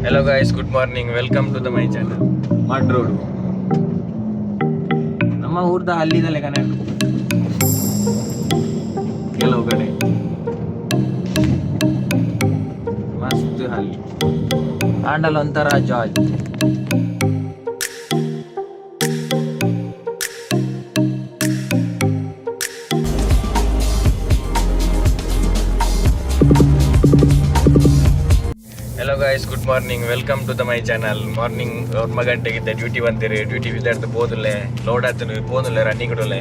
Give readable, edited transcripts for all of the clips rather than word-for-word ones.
Hello guys, good morning. Welcome to my channel. Mud Road. ನಮ್ಮ ಊರ್ದ ಹಲ್ಲಿದಲ್ಲೇ ಕನೆ ಕೆಲವು ಕಡೆ ಮಸ್ತ್ ಹಲ್ಲಿ ಆಂಡಲ್ ಒಂಥರ Joy. Hello guys, good morning. Welcome to my channel. Morning 1 ಗಂಟೆಗಿದ್ದ duty ಬಂದಿರಿ. ಡ್ಯೂಟಿ ಬಿದ್ದಾಡ್ದು ಬೋದಲೆ ಲೋಡ್ ಆತನು ಪೋನುಲೆ ರನ್ನಿಂಗ್ ಇಡೋಲೆ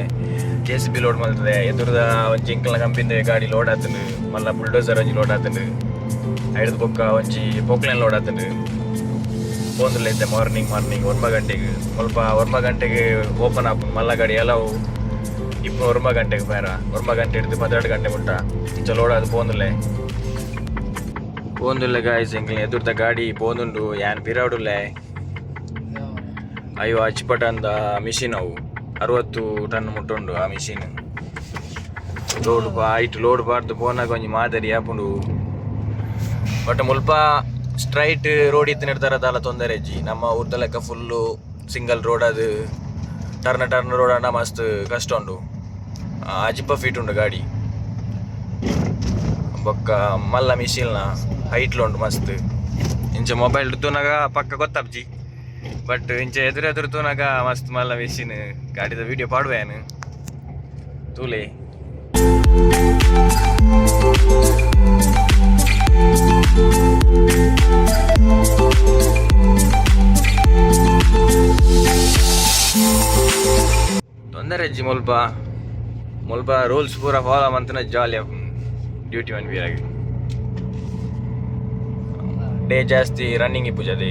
JCB ಲೋಡ್ ಮಾಡ್ತದೆ. ಎದುರದ ಒಂಜಿ ಇಂಕಲ್ನ ಕಂಪಿಂದ ಗಾಡಿ ಲೋಡ್ ಆತನು ಮಲ್ಲ ಬುಲ್ಡೋಸರ್ ಒಂಜಿ ಲೋಡ್ ಆತನು ಐದು ಬೊಕ್ಕ ಒಂಜಿ ಪೋಕ್ಲೈನ್ ಲೋಡ್ ಆತನು ಪೋನುಲೆ ಇದ್ದೆ. ಮಾರ್ನಿಂಗ್ 1 ಗಂಟೆಗೆ ಸ್ವಲ್ಪ 1 ಗಂಟೆಗೆ ಓಪನ್ ಆಪನ್ ಮಲ್ಲ ಗಾಡಿ ಎಲ್ಲವು ಇಪ್ಪು 1 ಗಂಟೆಗೆ ಬೇರೆ 1 ಗಂಟೆ ಹಿಡಿದು 12 ಗಂಟೆ ಮುಟ್ಟ ಇಂಚ ಲೋಡ್ ಆದ ಪೋಂದುಲ್ಲೆ ಗಾಯ್ಸ್ ಎಂಕ್ಲೆ ಎದುರ್ದ ಗಾಡಿ ಪೋಂದುಂಡು ಯಾನ್ ಪಿರಾಡುಲ್ಲೆ ಅಯ್ಯೋ ಅಚ್ಚಿಪಟಂದ ಮಿಷಿನ್ ಅವು 60 ಟನ್ ಮುಟ್ಟುಂಡು ಆ ಮಿಷಿನ್ ಲೋಡ್ ಹೈಟ್ ಲೋಡ್ ಬಾರ್ದು ಪೋನಾಗ ಒಂಜಿ ಮಾದರಿ ಆಪುಂಡು. ಬಟ್ ಮುಲ್ಪ ಸ್ಟ್ರೈಟ್ ರೋಡ್ ಇತ್ತು ನಿರ್ತಾರದಲ್ಲ ತೊಂದರೆ ಅಜ್ಜಿ. ನಮ್ಮ ಊರ್ದ ಲೆಕ್ಕ ಫುಲ್ಲು ಸಿಂಗಲ್ ರೋಡ್ ಅದು ಟರ್ನ್ ರೋಡ್ ಅಣ್ಣ ಮಸ್ತ್ ಕಷ್ಟ ಉಂಡು. ಅಜಿಪ್ಪ ಫೀಟ್ ಉಂಡು ಗಾಡಿ ಬೊಕ್ಕ ಮಲ್ಲ ಮಿಷಿಲ್ನ ಹೈಟ್ಲು ಉಂಟು ಮಸ್ತ್. ಇಂಚ ಮೊಬೈಲ್ ತೂನಾಗ ಪಕ್ಕ ಗೊತ್ತಪ್ಜಿ. ಬಟ್ ಇಂಚ ಎದುರು ತೂನಾಗ ಮಸ್ತ್ ಮಲ್ಲ ಮಿಷಿನ್ ಗಾಡಿದ ವಿಡಿಯೋ ಪಾಡುವೇನು ತೂಲೆ. ತೊಂದರೆ ಅಜ್ಜಿ ಮುಲ್ಪ ರೂಲ್ಸ್ ಪೂರ ಫಾಲೋ ಮಂತನ ಜಾಲಿ ಡ್ಯೂಟಿ ಮನ್ವಿಯಾಗಿ ಡೇ ಜಾಸ್ತಿ ರನ್ನಿಂಗ್ ಇಪ್ಪುಜದೆ.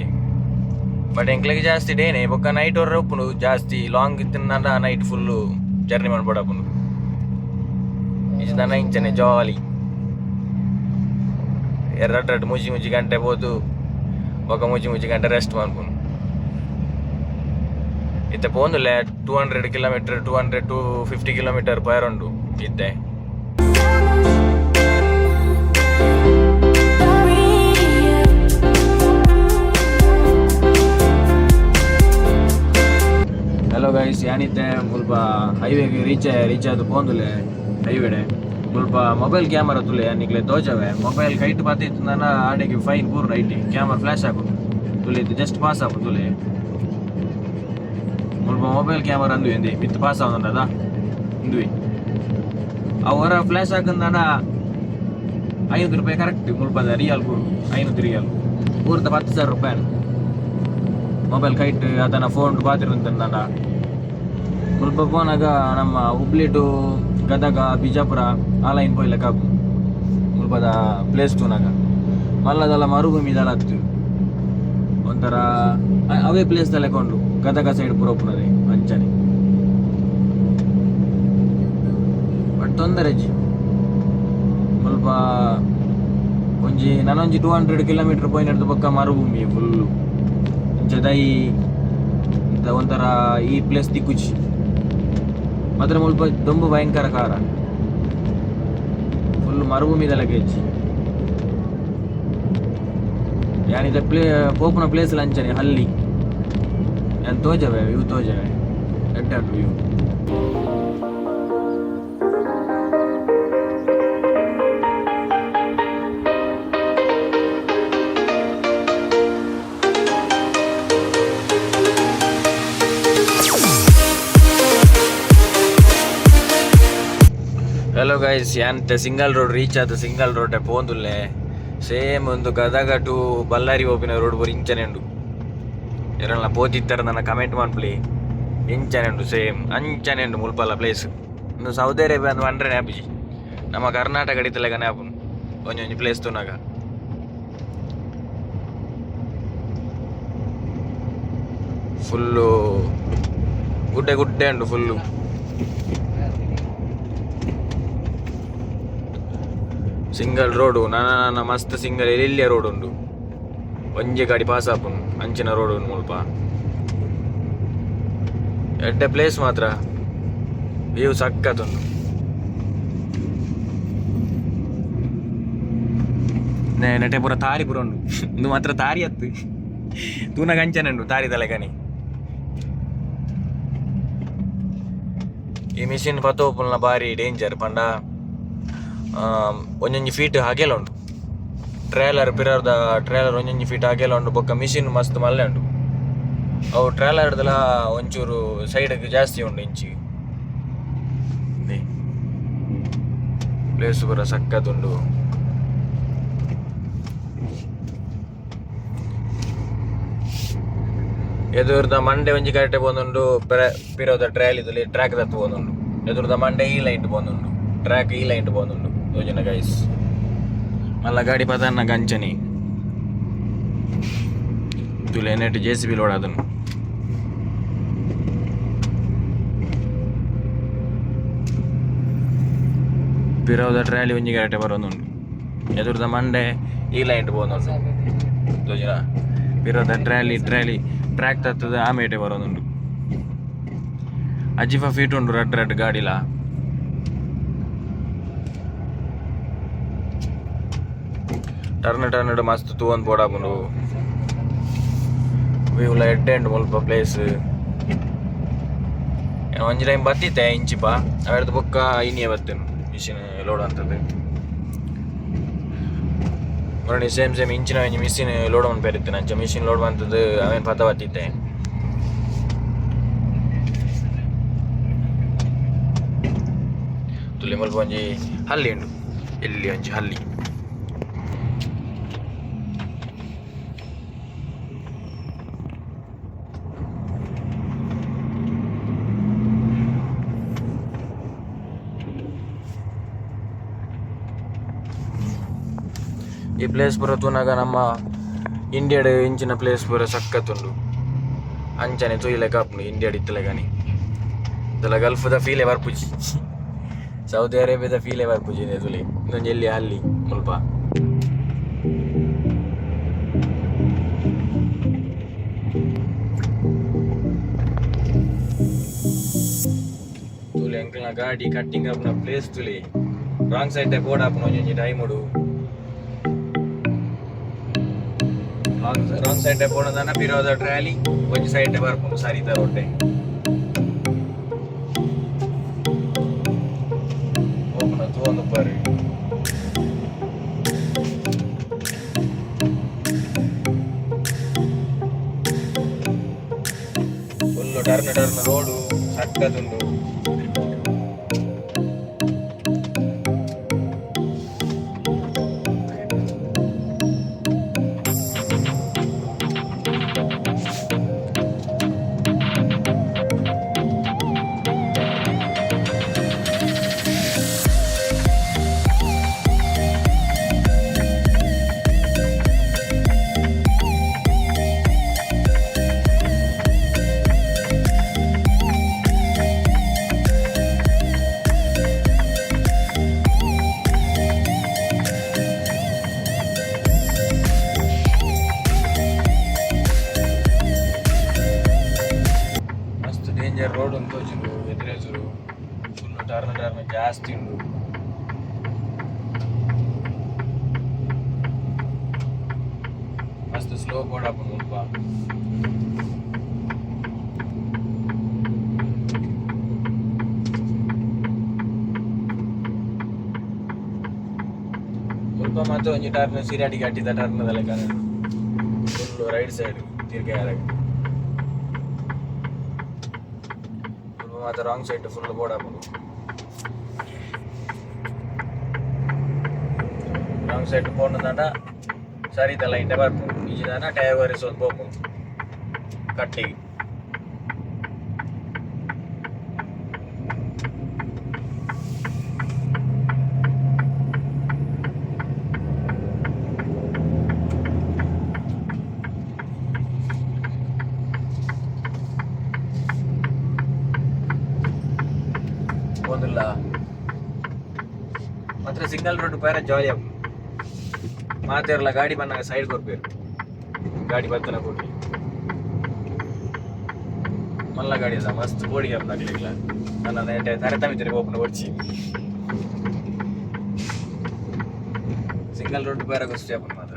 ಬಟ್ ಎಂಕ್ಲೆಗೆ ಜಾಸ್ತಿ ಡೇನೆ ಬೊಕ್ಕ ನೈಟ್ ಹೊರ ಉಪ್ಪುಂಡು ಜಾಸ್ತಿ ಲಾಂಗ್ ಇತ್ತಿನ ನೈಟ್ ಫುಲ್ಲು ಜರ್ನಿ ಮಾಡ್ಬೋಡಪ್ಪುಂಡು. ಇಜ್ದನ ಇಂಚನೆ ಜಾಲಿ ಎರಡು ಮುಜಿ ಗಂಟೆ ಬೋದು ಬೊಕ್ಕ ಮುಜಿ ಗಂಟೆ ರೆಸ್ಟ್ ಮಾಡ್ಕೊಂಡು ಇತ್ತೆ ಪೋಂದುಲ್ಲೆ 200 ಕಿಲೋಮೀಟರ್ 250 ಕಿಲೋಮೀಟರ್ ಪರ್ ಉಂಡು ಇತ್ತೆ. ಹಲೋ ಗೈಸ್, ಏನಿದ್ದೆ ಮುಲ್ಪ ಹೈವೇಗೆ ರೀಚ್ ಆದ ಪೋಂದುಲೆ ಹೈವೇಡೆ ಮುಲ್ಪ ಮೊಬೈಲ್ ಕ್ಯಾಮರಾ ತುಲೆ ನಿಗ್ಲೆ ತೋಜವೆ ಮೊಬೈಲ್ ಕೈಟ್ ಪಾತಿತ್ತು ನಾನು ಆಡೆಗೆ ಫೈನ್ ಪೂರ್ಣ ಐಟಿ ಕ್ಯಾಮರಾ ಫ್ಲಾಶ್ ಹಾಕು ತುಲೆ ಇತ್ತು ಜಸ್ಟ್ ಪಾಸ್ ಹಾಕು ತುಲೆ ಮುಲ್ಪ ಮೊಬೈಲ್ ಕ್ಯಾಮರಾ ಅಂದು ಎಂದಿ ಬಿತ್ತು ಪಾಸ್ ಆಗೋದ ಇಂದುವಿ ಅವರ ಫ್ಲಾಶ್ ಹಾಕಂದಾನ 500 ರೂಪಾಯಿ ಕರೆಕ್ಟ್ ಮುಲ್ಪದ ರಿಯಲ್ ಪೂರು 500 ರಿಯಲ್ ಪೂರ್ತ 10,000 ರೂಪಾಯಿ ಮೊಬೈಲ್ ಕೈಟ್ ಅದನ್ನ ಫೋನ್ ಪಾತಿರುಂತಂದ ಮುಲ್ಪ ಫೋನಾಗ ನಮ್ಮ ಹುಬ್ಳಿ ಟು ಗದಗ ಬಿಜಾಪುರ ಆ ಲೈನ್ ಪೋಯ್ಲೆ ಕಾಪು ಮುಲ್ಪದ ಪ್ಲೇಸ್ ಟೂನಾಗ ಮಲ್ಲದಲ್ಲ ಮರುಭೂಮಿದಲ್ಲ ಹತ್ತು ಒಂಥರ ಅವೇ ಪ್ಲೇಸ್ ತಲೆಕೊಂಡು ಗದಗ ಸೈಡ್ ಪೂರ ಒಪ್ಪುನದೆ ಅಂಚನೆ. ಬಟ್ ತೊಂದರೆ ಅಜ್ಜಿ ಮುಲ್ಪ ನಾನೊಂಜಿ 200 ಕಿಲೋಮೀಟರ್ ಪೋಯ್ ನಡೆದ ಪಕ್ಕ ಮರುಭೂಮಿ ಫುಲ್ಲು ಇಂಚ ದೈ ಒಂಥರ ಈ ಪ್ಲೇಸ್ ದಿಕ್ಕುಜಿ ಮಾತ್ರ ಮುಲ್ಪ ದೊಂಬು ಭಯಂಕರ ಕಾರ ಫುಲ್ ಮರುಭೂಮಿದೆಲ್ಲ ಗೆಜ್ಜಿ ಯಾನಿದ ಪೋಪುನ ಪ್ಲೇಸ್ ಅಂಚನೆ ಹಲ್ಲಿ ನಾನು ತೋಜವೆ ವ್ಯೂ ತೋಜವೆ ಎಡ್ಡಾಡು ವ್ಯೂ. ಹಲೋ ಗೈಸ್, ಏನಂತೆ ಸಿಂಗಲ್ ರೋಡ್ ರೀಚ್ ಆದ ಸಿಂಗಲ್ ರೋಡ್ ಪೋಂದುಲ್ಲೆ ಸೇಮ್ ಒಂದು ಗದಗ ಟು ಬಳ್ಳಾರಿ ಹೋಪಿನ ರೋಡ್ ಬೋರ್ ಇಂಚನೆ ಉಂಡು. ಎರಲ್ಲ ಪೋತಿತ್ತರ ನನ್ನ ಕಮೆಂಟ್ ಮಾಡ್ಲಿ ಇಂಚನೆ ಉಂಡು ಸೇಮ್ ಅಂಚನೆ ಉಂಡು ಮುಲ್ಪಲ್ಲ ಪ್ಲೇಸ್. ಇನ್ನು ಸೌದಿ ಅರೇಬಿಯಾ ಅಂದ್ರೆ ಅಂಡ್ರೆ ಆ್ಯಪ್ಜಿ ನಮ್ಮ ಕರ್ನಾಟಕ ಹಿಡಿತಲೆಗನೆ ಆಪುನು ಒಂಜೊಂಜಿ ಪ್ಲೇಸ್ ತೂನಾಗ. ಫುಲ್ಲು ಗುಡ್ಡೆ ಉಂಡು ಫುಲ್ಲು ಸಿಂಗಲ್ ರೋಡು ನನ್ನ ಮಸ್ತ್ ಸಿಂಗಲ್ ಎಲ್ಲಿಯ ರೋಡ್ ಉಂಡು ಒಂಜೆ ಗಾಡಿ ಪಾಸ್ ಆಪುನು ಅಂಚಿನ ರೋಡ್ ಉಂಡು ಮುಲ್ಪ ಎಡ್ಡೆ ಪ್ಲೇಸ್ ಮಾತ್ರ ವ್ಯೂ ಸಕ್ಕತ್ತುಂಡು. ನೆಟೆ ಪೂರ ತಾರಿ ಪೂರ ಉಂಡು ಇಂದು ಮಾತ್ರ ತಾರಿ ಅತ್ತು ತೂನ ಕಂಚನುಂಡು ತಾರಿ ತಲೆಗನಿ ಈ ಮಿಷಿನ್ ಪತ್ತೋಪುಲ್ನ ಬಾರಿ ಡೇಂಜರ್ ಪಂಡ ಒಂಜೊಂಜಿ ಫೀಟ್ ಹಾಗೆಲ್ಲ ಉಂಡು ಟ್ರೇಲರ್ ಪಿರರ್ದ ಟ್ರೇಲರ್ ಒಂಜೊಂಜಿ ಫೀಟ್ ಹಾಗೆಲ್ಲ ಉಂಡು ಬೊಕ್ಕ ಮಿಷಿನ್ ಮಸ್ತ್ ಮಲ್ಲೆ ಉಂಡು ಅವು ಟ್ರೇಲರ್ದೆಲ್ಲ ಒಂಚೂರು ಸೈಡ್ಗೆ ಜಾಸ್ತಿ ಉಂಡು ಇಂಚಿ ಪ್ಲೇಸ್ ಪೂರ ಸಕ್ಕತ್ತುಂಡು ಎದುರ್ದ ಮಂಡೆ ಒಂಜಿ ಕರೆಕ್ಟ್ ಪೋಂದುಂಡು ಪಿರೋದ ಟ್ರಯಲ್ ಇದ್ದಲ್ಲಿ ಟ್ರ್ಯಾಕ್ ದತ್ತು ಪೋಂದುಂಡು ಎದುರ್ದ ಮಂಡೆ ಈ ಲೈಟ್ ಪೋಂದುಂಡು ಟ್ರ್ಯಾಕ್ ಈ ಲೈಟ್ ಪೋಂದುಂಡು ಯೋಜನೆ ಗೈಸ್ ಮಲ್ಲ ಗಾಡಿ ಪದನ್ನ ಗಂಚನಿ ತುಲೆ ನೆಟ್ JCB ಲೋಡ್ ಅದನ್ನು ಪಿರೋದ ಟ್ರಯಲ್ ಒಂಜಿ ಕರೆಕ್ಟ್ ಬರೋದುಂಡು ಎದುರ್ದ ಮಂಡೆ ಈ ಲೈಟ್ ಪೋಂದುಂಡು ಯೋಜನ ಪಿರೋದ ಟ್ರ್ಯಾಲಿ ಟ್ರ್ಯಾಕ್ ತತ್ತದ ಆಮೇಟೆ ಬರೋದುಂಡು ಅಜಿಫಾ ಫೀಟ್ ಉಂಡು ರಡ್ ಗಾಡಿಲ ಟರ್ನ್ ಮಸ್ತ್ ತೂವೊಂದು ಬೋಡಾಪುಂಡು ವ್ಯೂಲ ಎಡ್ಡೆ ಉಂಡು ಮುಲ್ಪ ಪ್ಲೇಸ್ ಒಂಜಿ ಟೈಮ್ ಬತ್ತಿತ್ತೆ ಇಂಚಿಪ ಅವೆಡ್ದು ಬೊಕ್ಕ ಐನಿಯ ಬತ್ತೇನು ಮಿಷಿನ್ ಲೋಡ್ ಅಂತದ್ದು ನೋಡಿ ಸೇಮ್ ಇಂಚಿನ ಒಂಜಿ ಮಿಷಿನ್ ಲೋಡ್ ಮಾಡಿ ಬೇರಿತ್ತೇನೆ ಅಂಚ ಮಿಷಿನ್ ಲೋಡ್ ಬಂತದ್ದು ಅವೇನು ಪತ್ತ ಬತ್ತಿತ್ತೆ ತುಲಿ ಮುಲ್ಪ ಒಂಜಿ ಹಲ್ಲಿ ಉಂಡು ಎಲ್ಲಿ ಒಂಜಿ ಹಲ್ಲಿ ಈ ಪ್ಲೇಸ್ ಪೂರ ತೂನಾಗ ನಮ್ಮ ಇಂಡಿಯಾಡ್ ಇಂಚಿನ ಪ್ಲೇಸ್ ಪೂರ ಸಕ್ಕತ್ತುಂಡು ಅಂಚನೆ ತೂಯಿಲೆ ಕಾಪುಂಡು ಇಂಡಿಯಾಡ್ ಇತ್ತಲೆ ಗಾನಿ ಇದೆಲ್ಲ ಗಲ್ಫ್ದ ಫೀಲೇ ಬರ್ಪುಜಿ ಸೌದಿ ಅರೇಬಿಯಾದ ಫೀಲೇ ಬರ್ಪುಜಿ ತುಲಿ ಇನ್ನೊಂದು ಎಲ್ಲಿ ಅಲ್ಲಿ ಮುಲ್ಪ ತುಲಿ ಅಂಕಲ್ನ ಗಾಡಿ ಕಟ್ಟಿಂಗ್ ಆಪ್ನ ಪ್ಲೇಸ್ ತುಲಿ ರಾಂಗ್ ಸೈಡ್ ಬೋರ್ಡ್ ಆಪುನ ಒಂಜೊಂಜಿ ಟೈಮುಡು ರಾಂಗ್ ಸೈಡ್ ಪೋಣದನ ಪಿರೋದ ಟ್ರಾಲಿ ಒಂಜಿ ಸೈಡ್ ಬರ್ಪುಂಡು ಸರಿತ ರೊಟ್ಟೆ ಓಪನ ತೂವೊಂದು ಬರ್ರಿ ಫುಲ್ಲು ಟರ್ನ್ ರೋಡು ಸಕ್ಕತ್ತುಂಡು ರೋಡ್ ಒಂದು ತೋಜಿಂಡು ಎದುರೇಜುರು ಫುಲ್ಲು ಟರ್ನ್ ಜಾಸ್ತಿ ಉಂಡು ಮಸ್ತ್ ಸ್ಲೋ ಬೋರ್ಡ್ ಹಾಕೊಂಡು ಮುಲ್ಪ ಮುಲ್ಪ ಮಾತ್ರ ಒಂಜಿ ಟರ್ನ್ ಸಿರಾಟಿಗೆ ಅಟ್ಟಿದ ಟರ್ನದಲ್ಲ ಕಾಣ ಫುಲ್ಲು ರೈಟ್ ಸೈಡ್ ತಿರ್ಗೆ ಯಾರಾಗಿ ಮಾತ್ರ ರಾಂಗ್ ಸೈಡ್ ಫುಲ್ ಬೋರ್ಡ್ ಹಾಕೋದು ರಾಂಗ್ ಸೈಡ್ ಪೋಣದಾಂಡ ಸರಿತ ಲೈಟ್ ಬರ್ಪುಂಡು ಈಜಿದಾನ ಟೈರ್ ಒರೆಸೋದು ಪೋಪುಂಡು ಕಟ್ಟಿಗೆ ಒಂದಿಲ್ಲ ಮಾತ್ರ ಸಿಗ್ನಲ್ ರೋಡ್ ಪೇರ ಜಾಲಿ ಆಗ ಮಾತಿರಲ್ಲ ಗಾಡಿ ಬಂದಾಗ ಸೈಡ್ ಕೊಡ್ಬೇಕು ಗಾಡಿ ಬತ್ತನ ಕೊಡ್ಲಿ ಮಲ್ಲ ಗಾಡಿ ಅದ ಮಸ್ತ್ ಬೋಡಿಗೆ ಆಗ್ಲಿಲ್ಲ ನನ್ನ ತರತಮಿತಿರಿಗೆ ಓಪನ್ ಕೊಡ್ಸಿ ಸಿಂಗಲ್ ರೋಡ್ ಬೇರೆ ಗೊತ್ತೇ ಅಪ್ಪ ಮಾತ್ರ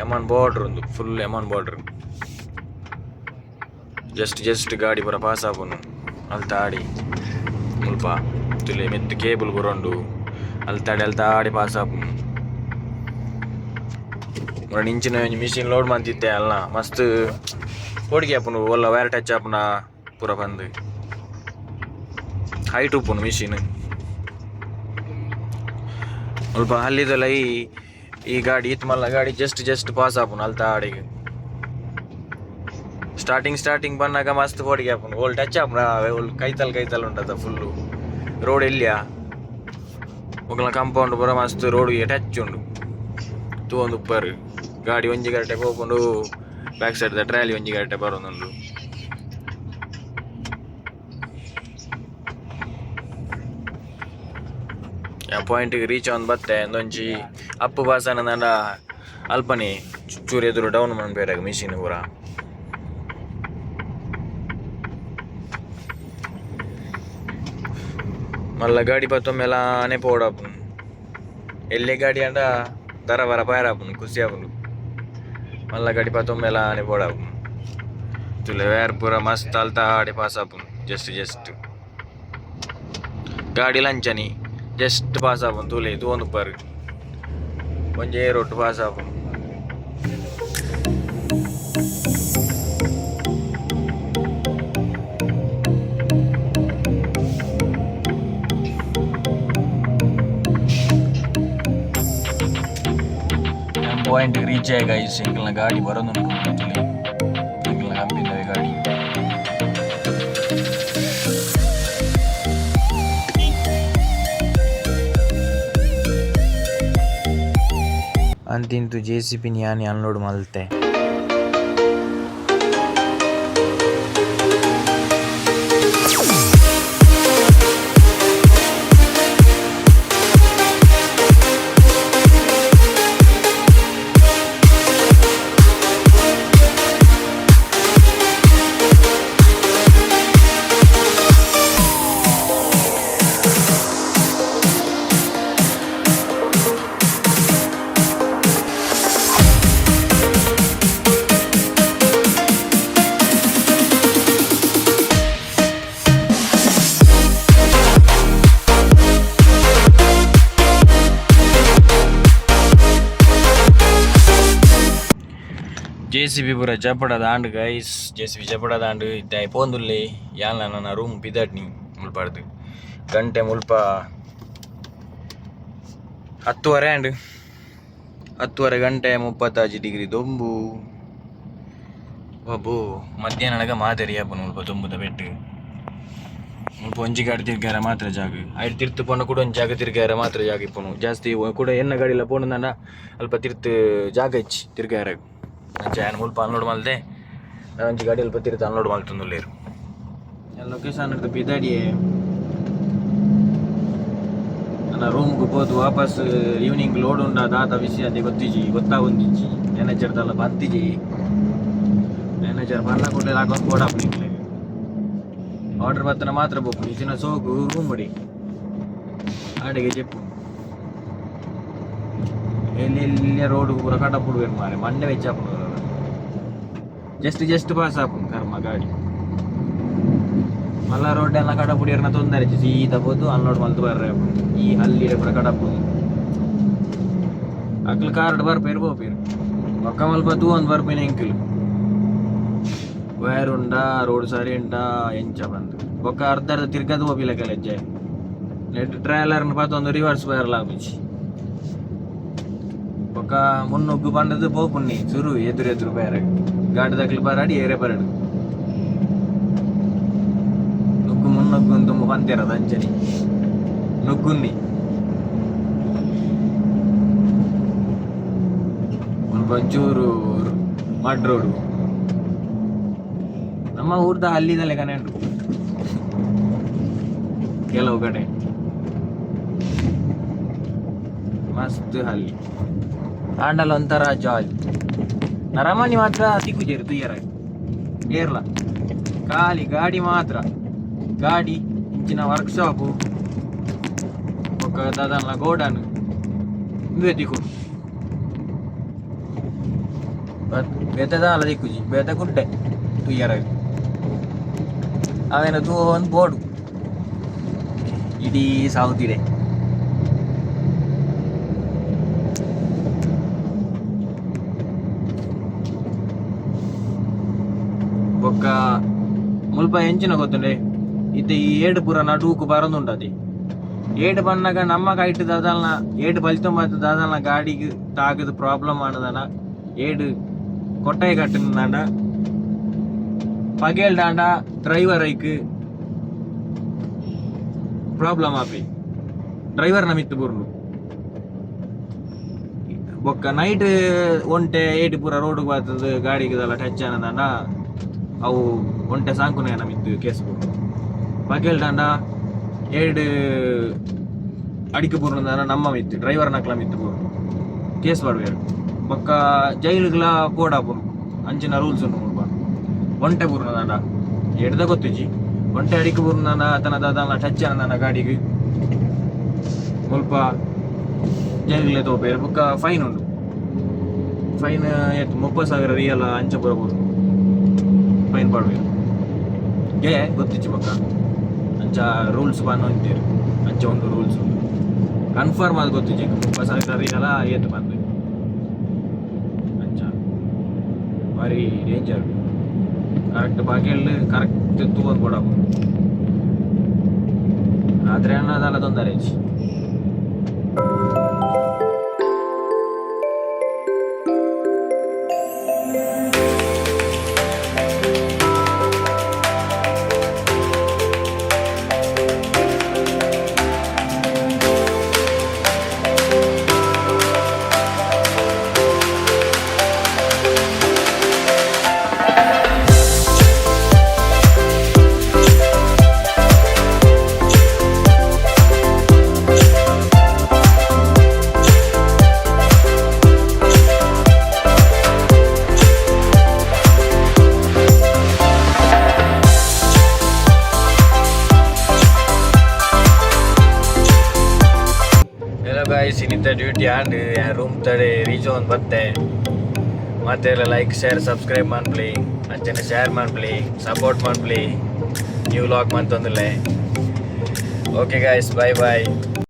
ಎಮಾನ್ ಬಾರ್ಡರ್ ಒಂದು ಫುಲ್ ಎಮಾನ್ ಬಾರ್ಡರ್ ಜಸ್ಟ್ ಗಾಡಿ ಪೂರ ಪಾಸ್ ಆಪುನು ಅಲ್ತಾಡಿ ಮುಲ್ಪ ತುಲೆ ಮೆತ್ತು ಕೇಬಲ್ ಬರೋಂಡು ಅಲ್ತಾಡಿ ಪಾಸ್ ಆಪುನು ಇಂಚಿನ ಮಿಷಿನ್ ಲೋಡ್ ಮಾಡ್ತಿದ್ದೆ ಅಲ್ಲ ಮಸ್ತ್ ಹೊಡಿಗೆ ಆಪುನು ಒಲ್ಲ ವೈರ್ ಟಚ್ ಆಪುನ ಪೂರ ಬಂದು ಹೈಟ್ ಉಪ್ಪುನು ಮಿಷಿನ್ ಸ್ವಲ್ಪ ಹಲ್ಲಿದಲ್ಲ ಈ ಗಾಡಿ ಇತ್ತು ಮಲ್ಲ ಗಾಡಿ ಜಸ್ಟ್ ಪಾಸ್ ಆಪುನು ಅಲ್ತಾಡಿಗೆ ಸ್ಟಾರ್ಟಿಂಗ್ ಬಂದಾಗ ಮಸ್ತ್ ಹೊಡಿಗೆ ಆಪುನು ಓಲ್ ಟಚ್ ಆಪುನ ಓಲ್ ಕೈತಲ್ ಉಂಟದ ಫುಲ್ಲು ರೋಡ್ ಎಲ್ಲಿಯಾ ಒಗ್ಲ ಕಾಂಪೌಂಡ್ ಪೂರ ಮಸ್ತ್ ರೋಡ್ಗೆ ಟಚ್ ಉಂಡು ತೂವೊಂದು ಉಪ್ಪರ್ ಗಾಡಿ ಒಂಜಿ ಗಂಟೆ ಹೋಗ್ಕೊಂಡು ಬ್ಯಾಕ್ ಸೈಡ್ ಟ್ರಾಲಿ ಒಂಜಿ ಗಂಟೆ ಬರೋದುಂಡು ಪಾಯಿಂಟ್ಗೆ ರೀಚ್ ಆನ್ ಬತ್ತೆ ಒಂದೊಂಜಿ ಅಪ್ಪು ಬಾಸನ ನಂಡ ಅಲ್ಪನೆ ಚೂರು ಎದುರು ಡೌನ್ ಮಾಡ್ಬೇಡ ಮಿಷಿನ್ ಪೂರ ಮಲ್ಲ ಗಾಡಿ ಪತ್ತೊಮ್ಮೆಲ್ಲ ಆನೆ ಪೋಡಾಪುನು ಎಲ್ಲೇ ಗಾಡಿ ಅಂಡ ದರ ಪಾಯರಾಪುನು ಖುಷಿ ಆಪುನು ಮಲ್ಲ ಗಾಡಿ ಪತ್ತೊಮ್ಮೆಲ್ಲ ಆನೆ ಪೋಡಾಪುನು ತುಲೆ ವ್ಯಾರ್ ಪೂರ ಮಸ್ತ್ ಅಲ್ತಾಡಿ ಪಾಸ್ ಆಪುನು ಜಸ್ಟ್ ಗಾಡಿ ಲಂಚನಿ ಜಸ್ಟ್ ಪಾಸ್ ಆಪುನು ತುಲೆ ಇದು ಒಂದು ಪರ್ ಒಂಜೇ ರೋಡ್ ಪಾಸ್ ಆಪುನು ಪಾಯಿಂಟ್ ರೀಚ್ ಆಗಿ ಗೈಸ್ ಎಂಕಲ್ನ ಗಾಡಿ ಬರೋದುಂಟು ಎಂಕಲ್ನ ಕಂಪಿಂದವೆ ಗಾಡಿ ಅಂತಿಂತು JCB ಯಾನಿ ಅನ್ಲೋಡ್ ಮಲ್ತೆ JCB ಪೂರ ಜಪಡದ ಆಂಡ್ ಗೈಸ್ JCB ಜಪಡದ ಆಂಡ್ ಇದ್ದ ಪೋಂದುಲ್ಲಿ ಯಾನ್ ನನ್ನ ರೂಮ್ ಪಿದಾಟ್ನಿ ಮುಲ್ಪಾಡ್ದು ಗಂಟೆ ಮುಲ್ಪ 10:30 ಆಂಡ್ 10:30 ಗಂಟೆ 35 ಡಿಗ್ರಿ ದೊಂಬು ಬಾಬು ಮಧ್ಯಾಹ್ನಗ ಮಾದರಿ ಅಪ್ಪನ ಮುಲ್ಪ ದೊಂಬುದ ಬೆಟ್ಟು ಮುಲ್ಪ ಒಂಜಿ ಗಾಡಿ ತಿರ್ಗಾರ ಮಾತ್ರ ಜಾಗ ಐದು ತಿರ್ತು ಪೋನ ಕೂಡ ಒಂದು ಜಾಗ ತಿರ್ಗಾರ ಮಾತ್ರ ಜಾಗ ಇಪ್ಪನು ಜಾಸ್ತಿ ಕೂಡ ಎನ್ನ ಗಾಡಿ ಇಲ್ಲ ಪೋನ ನನ್ನ ಅಲ್ಪ ತಿರ್ತು ಜಾಗ ಇಚ್ಚಿ ತಿರ್ಗಾರ ನಾನು ಮುಲ್ಪ ಅನ್ಲೋಡ್ ಮಲ್ದೆ ಒಂಜಿ ಗಾಡಿ ಅಲ್ಪ ತಿರ್ತು ಅನ್ಲೋಡ್ ಮಲ್ತಂದುಲ್ಲೇರು ಲೊಕೇಶನ್ ಇರ್ತದೆ ಪಿದಾಡಿಯೇ ನನ್ನ ರೂಮ್ಗೆ ಹೋದು ವಾಪಸ್ ಈವ್ನಿಂಗ್ ಲೋಡ್ ಉಂಡ ದಾದ ವಿಷಯ ಅದೇ ಗೊತ್ತಾಗೊಂದಿಜ್ಜಿ ಮ್ಯಾನೇಜರ್ ದಲ್ಲ ಬಂತಿಜಿ ಮ್ಯಾನೇಜರ್ ಬಂದ ಕೂಡಲೇ ಹಾಕೊಂಡು ಕೊಡಪ್ಪ ఆర్డర్ పత్తన మాత్రం పోపు ఇచ్చిన సోకు రూముడి అడిగి చెప్పు వెళ్ళి రోడ్డు కూర కట్టప్పుడు పోయి మరి మండే వచ్చాపు జస్ట్ పాస్ ఆపు కర్మ గాడి మళ్ళా రోడ్డు ಎಲ್ಲ ಕಡಪುಡಿ ಏರ್ನ ತೊಂದರೆ ಸೀದಾ ಹೋದು ಅಲ್ಲೋಡ್ ಮಲ್ತು ಬರ್ರೆ ಈ ಹಲ್ಲಿ ಕೂಡ ಕಡಪುಡಿ ಅಕ್ಲು ಕಾರ್ಡ್ ಬರ್ಪೇರು ಬೋಪೇರು ಒಕ್ಕ ಮಲ್ಪ ತೂ ಒಂದು ಬರ್ಪೇನೆ ಎಂಕಿಲು ವೈರ್ ಉಂಡ ರೋಡ್ ಸರಿ ಉಂಡ ಎಂಚ ಬಂದು ಒಕ್ಕ ಅರ್ಧ ತಿರ್ಗದು ಹೋಗಿಲ್ಲ ಕೆಲಜ್ಜೆ ನೆಟ್ ಟ್ರೈಲರ್ನ ಪಾತ ಒಂದು ರಿವರ್ಸ್ ಬರಲ್ಲ ಬಿಚ್ಚಿ ಒಕ್ಕ ಮುನ್ನೊಗ್ಗು ಬಂದದ್ದು ಬೋಪುಣ್ಣಿ ಸುರು ಎದುರು ಬೇರೆ ಗಾಡಿ ದಕ್ಲು ಬರಾಡಿ ಏರೆ ಬರಡು ಮುನ್ನೊಗ್ಗು ತುಂಬ ಬಂದಿರೋದು ಅಂಚನಿ ನುಗ್ಗುನ್ನಿ ಒಂಚೂರು ಮಡ್ ರೋಡು ನಮ್ಮ ಊರ್ದ ಹಲ್ಲಿದಲ್ಲೇ ಕನೆ ಉಂಟು ಕೆಲವು ಕಡೆ ಮಸ್ತ್ ಹಲ್ಲಿ ಆಂಡಲ್ ಒಂಥರ ಜಾಯ್ ನರಮನಿ ಮಾತ್ರ ತಿಕ್ಕುಜೇರು ತುಯ್ಯರ ಏರ್ಲ ಖಾಲಿ ಗಾಡಿ ಮಾತ್ರ ಗಾಡಿ ಇಂಚಿನ ವರ್ಕ್ಶಾಪು ఒక దాదాపు గోడాను ఇవే దిక్కు ಬೆತ್ತದ ದಿಕ್ಕುಜಿ ಬೆತ್ತ ಕುಟ್ಟೆ ತುಯ್ಯರ ಅವೇನ ತೂ ಒಂದು ಬೋರ್ಡು ಇಡೀ ಸಾವುತಿದೆ ఒక్క ముల్ప ఎంచిన ಗೊತ್ತುಂಡೆ ಇತ್ತೆ ಈ ಏಡು ಪೂರ ನಡುಕು ಬರೋದುಂಟದಿ ಏಡು ಬಂದಾಗ ನಮ್ಮ ಕೈಟ್ ದಾದಲ್ನ ಏಡು ಬಲಿತೊಂಬತ್ತು ದಾದಲ್ನ ಗಾಡಿಗೆ ತಾಗದು ಪ್ರಾಬ್ಲಮ್ ಆನದನ ಏಡು ಕೊಟ್ಟಾಯಿ ಕಟ್ಟಿನ ಪಗೇಲ್ ದಾಂಡ ಡ್ರೈವರ್ ಐಕ್ ಪ್ರಾಬ್ಲಮ್ ಆಪಿ ಡ್ರೈವರ್ ನಮಿತ್ತು ಬುರ್ಲು ಬೊಕ್ಕ ನೈಟ್ ಒಂಟೆ ಏಡು ಪೂರ ರೋಡ್ ಬರ್ತದ ಗಾಡಿಗೆದಲ್ಲ ಟಚ್ ಅನ್ನದಾಂಡ ಅವು ಒಂಟೆ ಸಾಂಕುನೆ ನಮಿತ್ತು ಕೇಸ್ ಬುರ್ಲು ಪಗೇಲ್ ದಾಂಡ ಏಡು ಅಡಿಕೆ ಬೂರ್ನ ನಮ್ಮ ಮಿತ್ತು ಡ್ರೈವರ್ ನಕ್ಲ ಮಿತ್ತು ಬೂರ್ನು ಕೇಸ್ ಬಡ್ಬೇರು ಬೊಕ್ಕ ಜೈಲುಗಳ ಪೋಡ ಬುರು ಅಂಚಿನ ರೂಲ್ಸ್ ಉಂಟು ಮುಲ್ಪ ಒಂಟೆ ಬೂರ್ನ ದಾಂಡ ಎಡ್ದ ಗೊತ್ತುಜಿ ಒಂಟೆ ಅಡಿಕೆ ಬೂರ್ನ ತನ್ನ ದಾದಲ್ನ ಟಚ್ ನನ್ನ ಗಾಡಿಗೆ ಮುಲ್ಪ ಜೈಲುಗಳೇ ತೋಪೇರು ಬೊಕ್ಕ ಫೈನ್ ಉಂಟು ಫೈನ್ ಎತ್ತು 30,000 ರಿಯಲ್ ಅಂಚ ಪೂರ ಬೂರು ಫೈನ್ ಪಡ್ಬೇರು ಗೆ ಗೊತ್ತಿಚ್ಚಿ ಬೊಕ್ಕ ಅಂಚ ರೂಲ್ಸ್ ಬಂದು ಅಂತೀರು ಅಂಚ ಒಂದು ರೂಲ್ಸ್ ಉಂಟು ಕನ್ಫರ್ಮ್ ಅದು ಗೊತ್ತಿಚ್ಚಿ 30,000 ರಿಯಲ ಏತು ಬಂದು ಅಂಚ ಭಾರಿ ಡೇಂಜರ್ ಕರೆಕ್ಟ್ ಬಾಗಿಲು ಕರೆಕ್ಟ್ ತೂವನ್ ಕೊಡಬೇಕು ರಾತ್ರಿ ಅನ್ನೋದಲ್ಲ ತೊಂದರೆ ಗೈಸ್ ಇನ್ನಿದ್ದ ಡ್ಯೂಟಿ ಆಂಡ್ ರೂಮ್ ತಡೆ ರೀಚ್ ಒಂದು ಬತ್ತೆ ಮತ್ತೆ ಲೈಕ್ ಶೇರ್ ಸಬ್ಸ್ಕ್ರೈಬ್ ಮಾಡ್ಲಿ ಅಂಚನೆ ಶೇರ್ ಮಾಡ್ಲಿ ಸಪೋರ್ಟ್ ಮಾಡ್ಲಿ ನ್ಯೂ ವ್ಲಾಗ್ ಮಂತೊಂದುಲ್ಲೆ ಓಕೆ ಗೈಸ್ ಬೈ